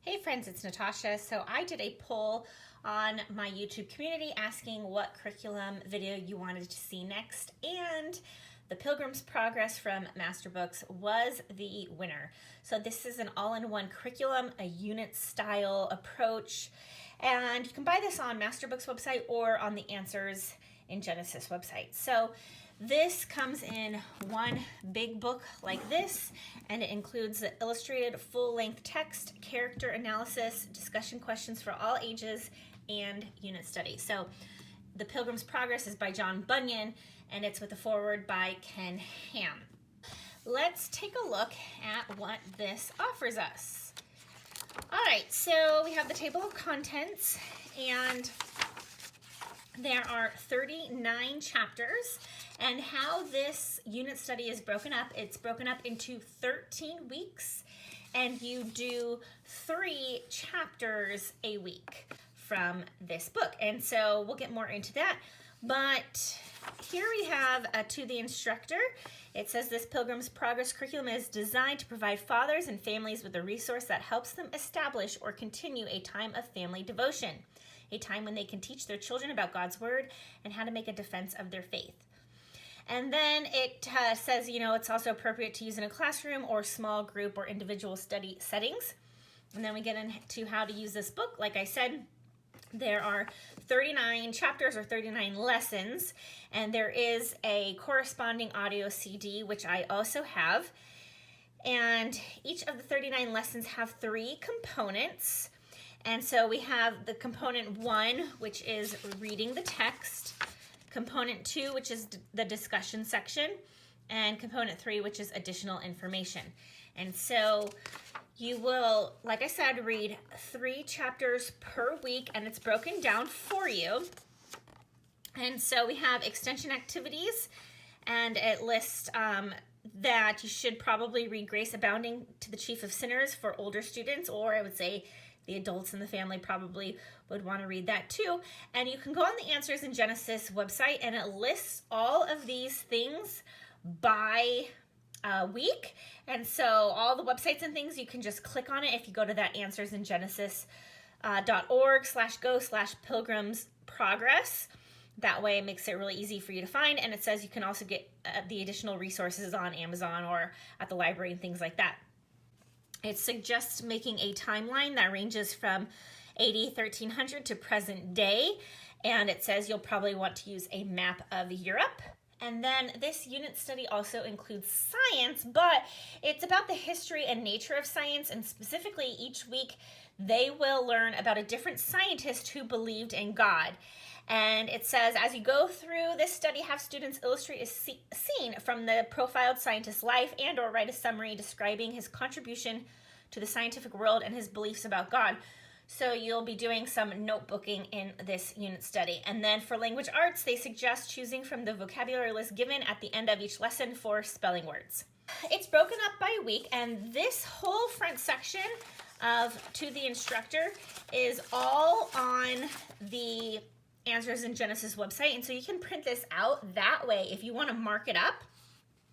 Hey friends, it's Natasha. So I did a poll on my YouTube community asking what curriculum video you wanted to see next, and the Pilgrim's Progress from Master Books was the winner. So this is an all-in-one curriculum, a unit style approach, and you can buy this on Master Books website or on the Answers in Genesis website. So this comes in one big book like this, and it includes the illustrated full-length text, character analysis, discussion questions for all ages, and unit study. So The Pilgrim's Progress is by John Bunyan, and it's with a foreword by Ken Ham. Let's take a look at what this offers us. All right, so we have the table of contents, and there are 39 chapters. And how this unit study is broken up, it's broken up into 13 weeks, and you do 3 chapters a week from this book. And so we'll get more into that. But here we have to the instructor. It says this Pilgrim's Progress curriculum is designed to provide fathers and families with a resource that helps them establish or continue a time of family devotion, a time when they can teach their children about God's word and how to make a defense of their faith. And then it says, it's also appropriate to use in a classroom or small group or individual study settings. And then we get into how to use this book. Like I said, there are 39 chapters or 39 lessons, and there is a corresponding audio CD, which I also have. And each of the 39 lessons have 3 components. And so we have the component 1, which is reading the text, component 2, which is the discussion section, and component 3, which is additional information. And so you will, like I said, read 3 chapters per week, and it's broken down for you. And so we have extension activities, and it lists that you should probably read Grace Abounding to the Chief of Sinners for older students, or I would say the adults in the family probably would want to read that too. And you can go on the Answers in Genesis website, and it lists all of these things by week. And so all the websites and things, you can just click on it if you go to that ansursingenesis.org/go/pilgrims progress. That way it makes it really easy for you to find. And it says you can also get the additional resources on Amazon or at the library and things like that. It suggests making a timeline that ranges from AD 1300 to present day, and it says you'll probably want to use a map of Europe. And then this unit study also includes science, but it's about the history and nature of science, and specifically each week they will learn about a different scientist who believed in God. And it says, as you go through this study, have students illustrate a scene from the profiled scientist's life and or write a summary describing his contribution to the scientific world and his beliefs about God. So you'll be doing some notebooking in this unit study. And then for language arts, they suggest choosing from the vocabulary list given at the end of each lesson for spelling words. It's broken up by week, and this whole front section of To the Instructor is all on the Answers in Genesis website, and so you can print this out that way. If you want to mark it up,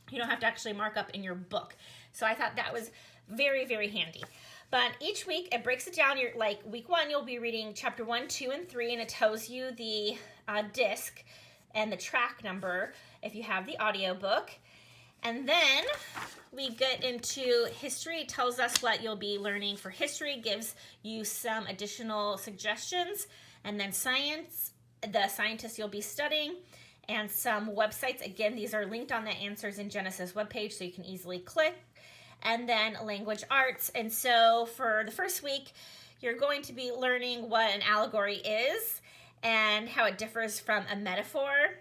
you don't have to actually mark up in your book. So I thought that was very, very handy. But each week it breaks it down. You're like week 1, you'll be reading chapter 1, 2, and 3, and it tells you the disc and the track number if you have the audio book. And then we get into history. It tells us what you'll be learning for history, gives you some additional suggestions, and then science, the scientists you'll be studying, and some websites. Again, these are linked on the Answers in Genesis webpage, so you can easily click. And then language arts. And so for the first week, you're going to be learning what an allegory is and how it differs from a metaphor.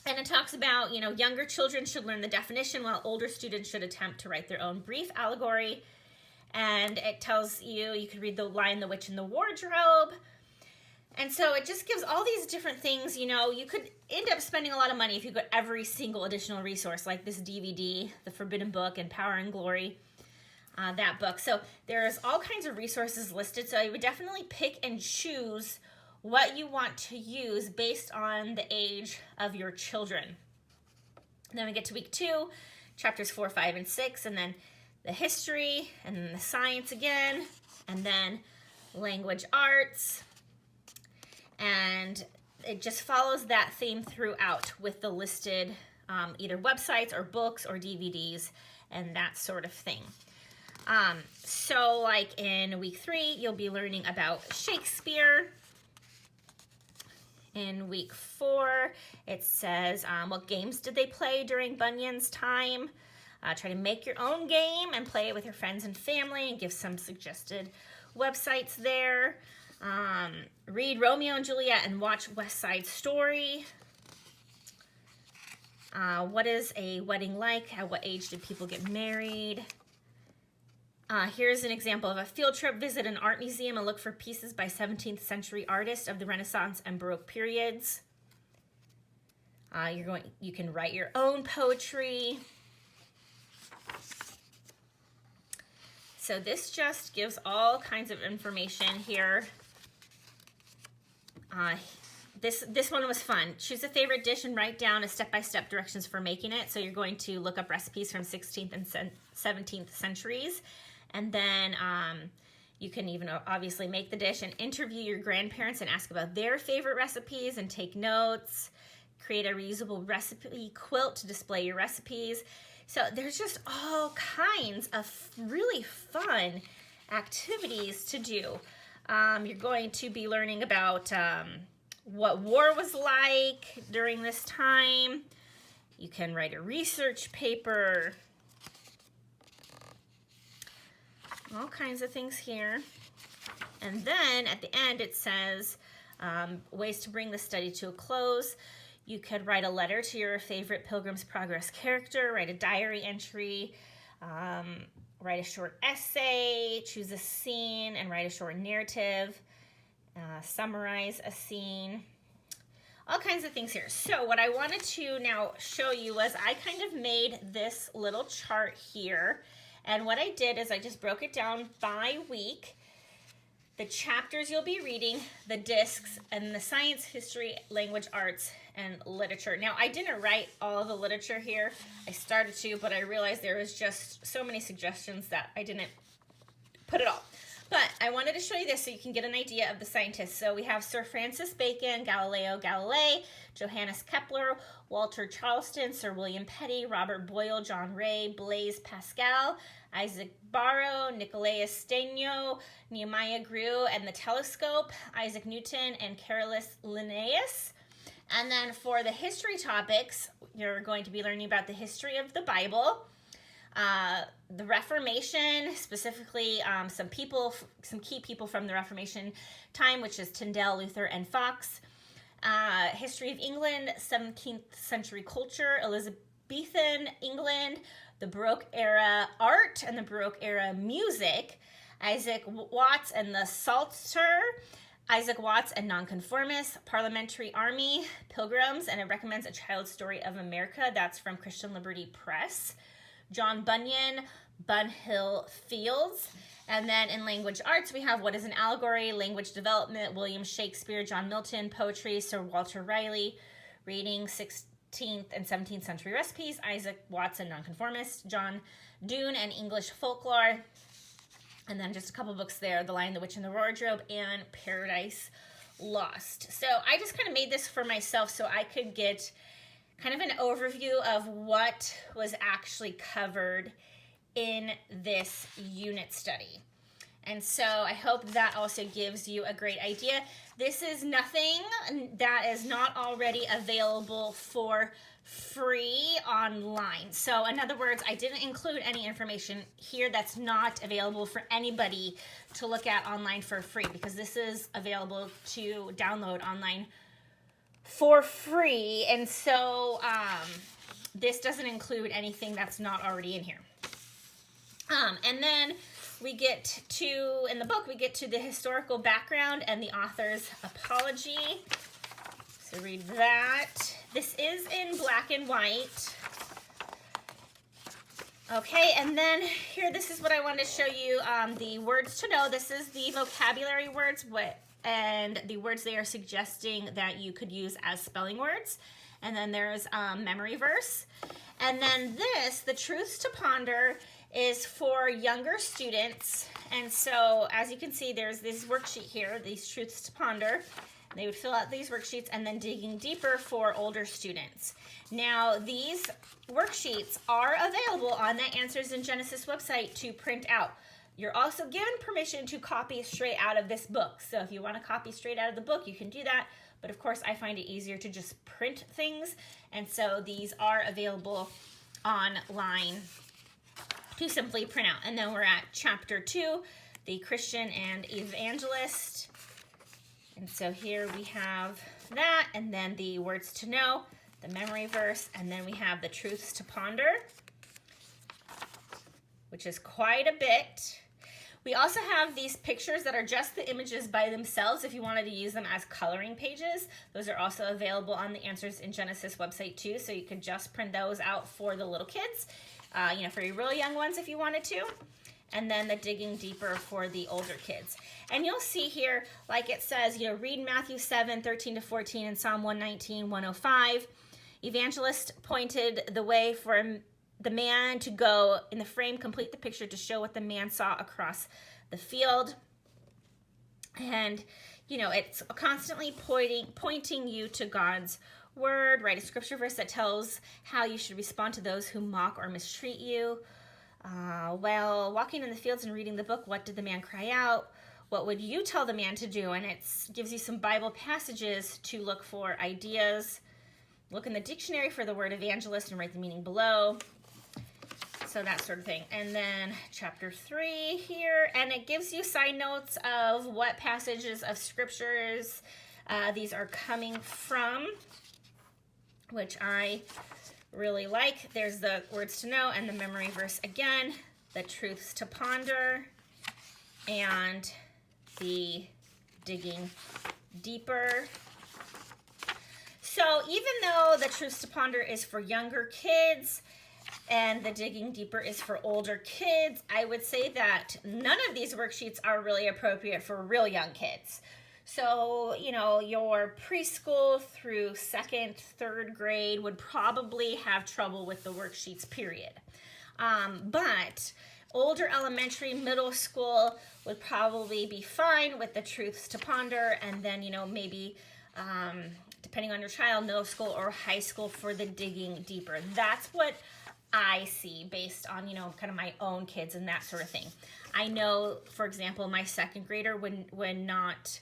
And it talks about, younger children should learn the definition while older students should attempt to write their own brief allegory. And it tells you could read The Lion, the Witch, and the Wardrobe. And so it just gives all these different things. You could end up spending a lot of money if you got every single additional resource, like this DVD, The Forbidden Book, and Power and Glory, that book. So there's all kinds of resources listed. So I would definitely pick and choose what you want to use based on the age of your children. And then we get to week 2, chapters 4, 5, and 6, and then the history, and then the science again, And then language arts, and it just follows that theme throughout with the listed either websites or books or DVDs and that sort of thing. So like in week 3, you'll be learning about Shakespeare. In week 4, it says what games did they play during Bunyan's time. Try to make your own game and play it with your friends and family, and give some suggested websites there. Read Romeo and Juliet and watch West Side Story. What is a wedding like? At what age did people get married? Here's an example of a field trip. Visit an art museum and look for pieces by 17th century artists of the Renaissance and Baroque periods. You can write your own poetry. So this just gives all kinds of information here. This one was fun. Choose a favorite dish and write down a step-by-step directions for making it. So you're going to look up recipes from 16th and 17th centuries. And then you can even obviously make the dish and interview your grandparents and ask about their favorite recipes and take notes. Create a reusable recipe quilt to display your recipes. So there's just all kinds of really fun activities to do. You're going to be learning about what war was like during this time. You can write a research paper. All kinds of things here. And then at the end it says ways to bring the study to a close. You could write a letter to your favorite Pilgrim's Progress character, write a diary entry, write a short essay, choose a scene and write a short narrative, summarize a scene, all kinds of things here. So what I wanted to now show you was I kind of made this little chart here. And what I did is I just broke it down by week, the chapters you'll be reading, the discs, and the science, history, language arts, and literature. Now, I didn't write all of the literature here. I started to, but I realized there was just so many suggestions that I didn't put it all. But I wanted to show you this so you can get an idea of the scientists. So we have Sir Francis Bacon, Galileo Galilei, Johannes Kepler, Walter Charleston, Sir William Petty, Robert Boyle, John Ray, Blaise Pascal, Isaac Barrow, Nicolaus Steno, Nehemiah Grew and the telescope, Isaac Newton, and Carolus Linnaeus. And then for the history topics, you're going to be learning about the history of the Bible, the Reformation, specifically some key people from the Reformation time, which is Tyndale, Luther, and Fox. History of England, 17th century culture, Elizabethan England, the Baroque era art and the Baroque era music, Isaac Watts and the Psalter, Isaac Watts and Nonconformists, Parliamentary Army, Pilgrims, and it recommends A Child's Story of America. That's from Christian Liberty Press. John Bunyan, Bunhill Fields. And then in language arts, we have What is an Allegory, Language Development, William Shakespeare, John Milton, Poetry, Sir Walter Raleigh, Reading 16th and 17th century recipes, Isaac Watts and Nonconformist, John Donne and English folklore. And then just a couple books there, The Lion, the Witch, and the Wardrobe, and Paradise Lost. So I just kind of made this for myself so I could get kind of an overview of what was actually covered in this unit study. And so I hope that also gives you a great idea. This is nothing that is not already available for free online. So in other words, I didn't include any information here that's not available for anybody to look at online for free, because this is available to download online for free. And so this doesn't include anything that's not already in here. And then we get to, in the book, we get to the historical background and the author's apology. So read that. This is in black and white. Okay, and then here, this is what I wanted to show you, the words to know. This is the vocabulary words, and the words they are suggesting that you could use as spelling words. And then there's memory verse. And then this, the truths to ponder, is for younger students. And so as you can see, there's this worksheet here, these truths to ponder. They would fill out these worksheets, and then digging deeper for older students. Now, these worksheets are available on the Answers in Genesis website to print out. You're also given permission to copy straight out of this book. So if you want to copy straight out of the book, you can do that. But of course, I find it easier to just print things. And so these are available online to simply print out. And then we're at chapter 2, the Christian and Evangelist. And so here we have that, and then the words to know, the memory verse, and then we have the truths to ponder, which is quite a bit. We also have these pictures that are just the images by themselves if you wanted to use them as coloring pages. Those are also available on the Answers in Genesis website too, so you could just print those out for the little kids, for your really young ones if you wanted to. And then the digging deeper for the older kids. And you'll see here, like it says, read Matthew 7:13-14 and Psalm 119, 105. Evangelist pointed the way for the man to go in the frame, complete the picture to show what the man saw across the field. And, it's constantly pointing you to God's word. Write a scripture verse that tells how you should respond to those who mock or mistreat you. While walking in the fields and reading the book, what did the man cry out? What would you tell the man to do? And it gives you some Bible passages to look for ideas. Look in the dictionary for the word evangelist and write the meaning below. So that sort of thing. And then chapter 3 here, and it gives you side notes of what passages of scriptures these are coming from, which I really like. There's the words to know and the memory verse again, the truths to ponder, and the digging deeper. So even though the truths to ponder is for younger kids and the digging deeper is for older kids, I would say that none of these worksheets are really appropriate for real young kids. So, your preschool through 2nd, 3rd grade would probably have trouble with the worksheets, period. But older elementary, middle school would probably be fine with the truths to ponder, and then, maybe, depending on your child, middle school or high school for the digging deeper. That's what I see based on, kind of my own kids and that sort of thing. I know, for example, my 2nd grader would not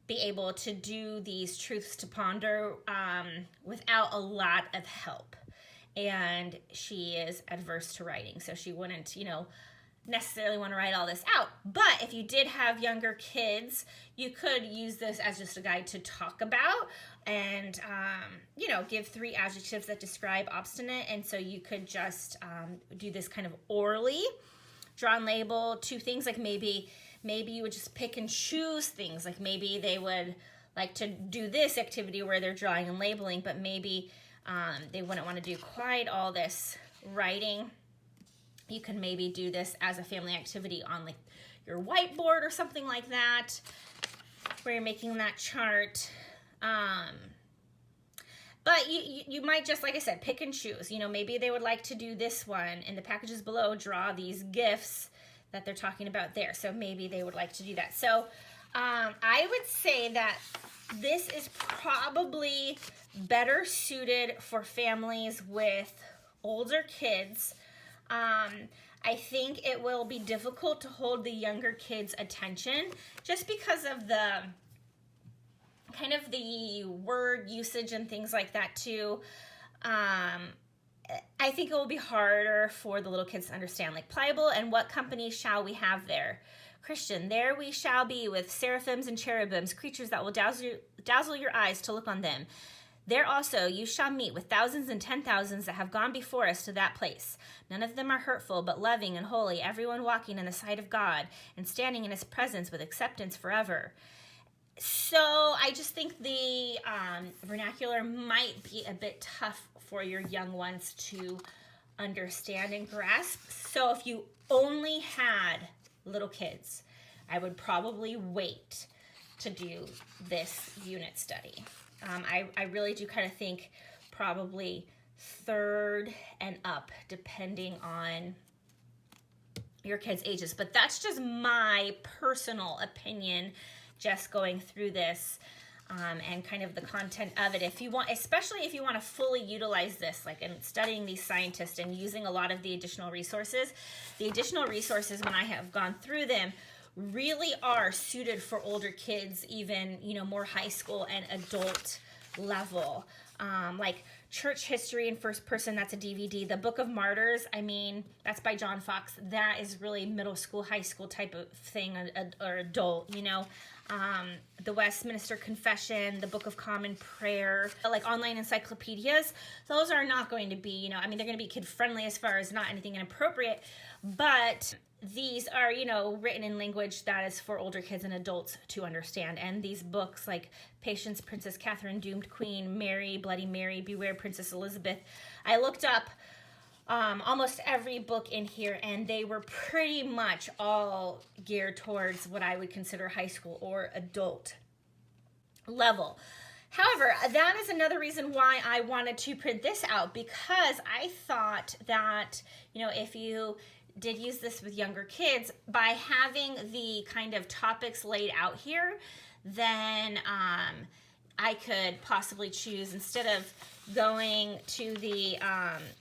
be able to do these truths to ponder without a lot of help. And she is adverse to writing, so she wouldn't, necessarily want to write all this out. But if you did have younger kids, you could use this as just a guide to talk about and, give 3 adjectives that describe obstinate. And so you could just do this kind of orally, draw and label 2 things, like maybe you would just pick and choose things. Like maybe they would like to do this activity where they're drawing and labeling, but maybe they wouldn't want to do quite all this writing. You can maybe do this as a family activity on like your whiteboard or something like that, where you're making that chart. But you might just, like I said, pick and choose. Maybe they would like to do this one. In the packages below, draw these GIFs that they're talking about there. So maybe they would like to do that. So I would say that this is probably better suited for families with older kids. I think it will be difficult to hold the younger kids' attention just because of the kind of the word usage and things like that too. I think it will be harder for the little kids to understand, like pliable and what company shall we have there? Christian, there we shall be with seraphims and cherubims, creatures that will dazzle your eyes to look on them. There also you shall meet with thousands and 10,000s that have gone before us to that place. None of them are hurtful, but loving and holy, everyone walking in the sight of God and standing in his presence with acceptance forever. So I just think the vernacular might be a bit tough for your young ones to understand and grasp. So if you only had little kids, I would probably wait to do this unit study. I really do kind of think probably 3rd and up, depending on your kids' ages. But that's just my personal opinion, just going through this. And kind of the content of it. If you want, especially if you want to fully utilize this, like in studying these scientists and using a lot of the additional resources when I have gone through them really are suited for older kids, even, more high school and adult level. Like Church History in First Person, that's a DVD. The Book of Martyrs, that's by John Fox. That is really middle school, high school type of thing, or adult, the Westminster Confession, the Book of Common Prayer, like online encyclopedias. Those are not going to be, they're going to be kid friendly as far as not anything inappropriate, but these are, written in language that is for older kids and adults to understand. And these books like Patience, Princess Catherine, Doomed Queen, Mary, Bloody Mary, Beware Princess Elizabeth. I looked up almost every book in here, and they were pretty much all geared towards what I would consider high school or adult level. However, that is another reason why I wanted to print this out, because I thought that, if you did use this with younger kids, by having the kind of topics laid out here, then I could possibly choose, instead of going to the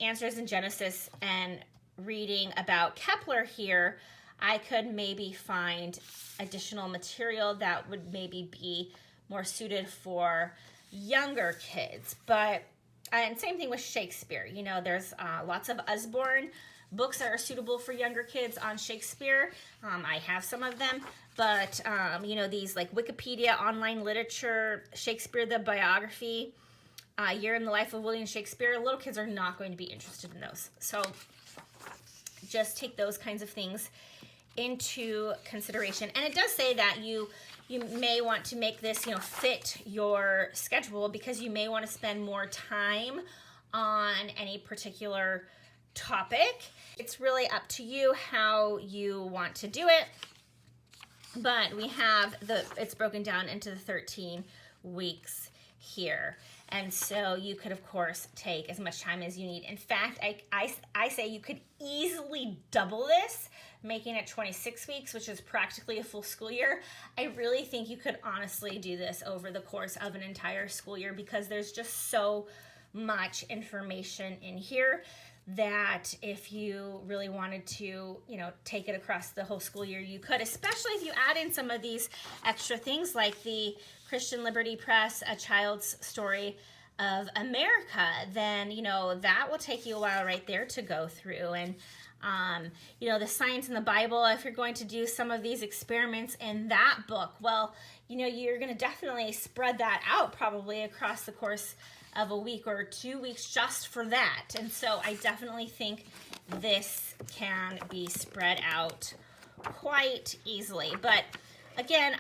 answers in Genesis and reading about Kepler here, I could maybe find additional material that would maybe be more suited for younger kids. But, and same thing with Shakespeare. There's lots of Usborne books that are suitable for younger kids on Shakespeare. I have some of them, but these like Wikipedia, online literature, Shakespeare the biography, Year in the Life of William Shakespeare, little kids are not going to be interested in those. So just take those kinds of things into consideration. And it does say that you may want to make this, fit your schedule, because you may want to spend more time on any particular topic. It's really up to you how you want to do it. But we have it's broken down into the 13 weeks here. And so you could, of course, take as much time as you need. In fact, I say you could easily double this, making it 26 weeks, which is practically a full school year. I really think you could honestly do this over the course of an entire school year, because there's just so much information in here that if you really wanted to, take it across the whole school year, you could, especially if you add in some of these extra things like the Christian Liberty Press, A Child's Story of America, then, that will take you a while right there to go through. And, the Science in the Bible, if you're going to do some of these experiments in that book, well, you're going to definitely spread that out probably across the course of a week or 2 weeks just for that. And so I definitely think this can be spread out quite easily. But again,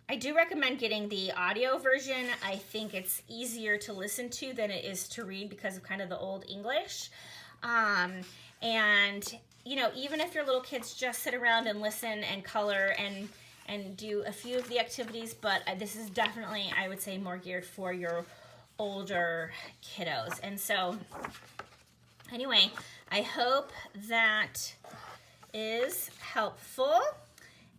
I do recommend getting the audio version. I think it's easier to listen to than it is to read because of kind of the old English. And, even if your little kids just sit around and listen and color and do a few of the activities, but this is definitely, I would say, more geared for your older kiddos. And so anyway, I hope that is helpful.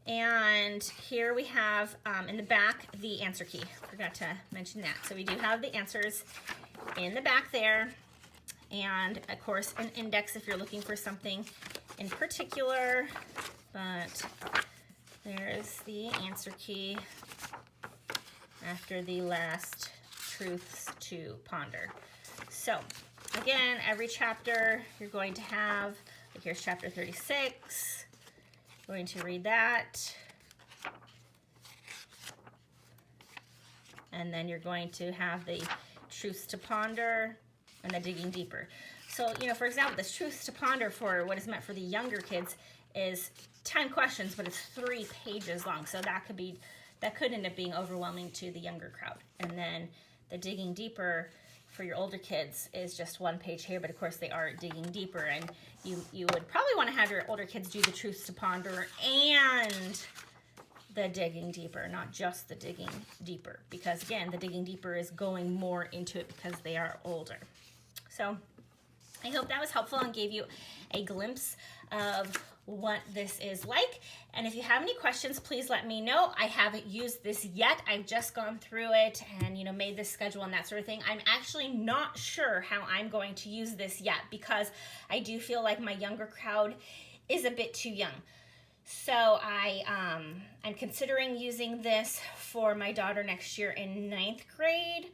And here we have in the back the answer key. Forgot to mention that. So we do have the answers in the back there, and of course an index if you're looking for something in particular. But there's the answer key after the last truths to ponder. So again, every chapter you're going to have, like here's chapter 36, going to read that, and then you're going to have the truths to ponder and the digging deeper. So, for example, this truths to ponder for what is meant for the younger kids is 10 questions, but it's 3 pages long. So that could end up being overwhelming to the younger crowd. And then the digging deeper for your older kids is just 1 page here, but of course they are digging deeper, and you would probably want to have your older kids do the truths to ponder and the digging deeper, not just the digging deeper, because again, the digging deeper is going more into it because they are older. So I hope that was helpful and gave you a glimpse of what this is like. And if you have any questions, please let me know. I haven't used this yet. I've just gone through it and, you know, made this schedule and that sort of thing. I'm actually not sure how I'm going to use this yet because I do feel like my younger crowd is a bit too young. So I'm considering using this for my daughter next year in 9th grade.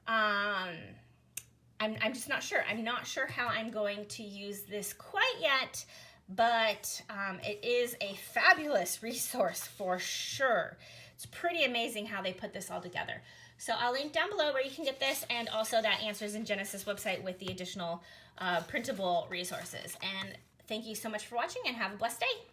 I'm just not sure. I'm not sure how I'm going to use this quite yet, but it is a fabulous resource for sure. It's pretty amazing how they put this all together. So I'll link down below where you can get this, and also that Answers in Genesis website with the additional printable resources. And thank you so much for watching, and have a blessed day.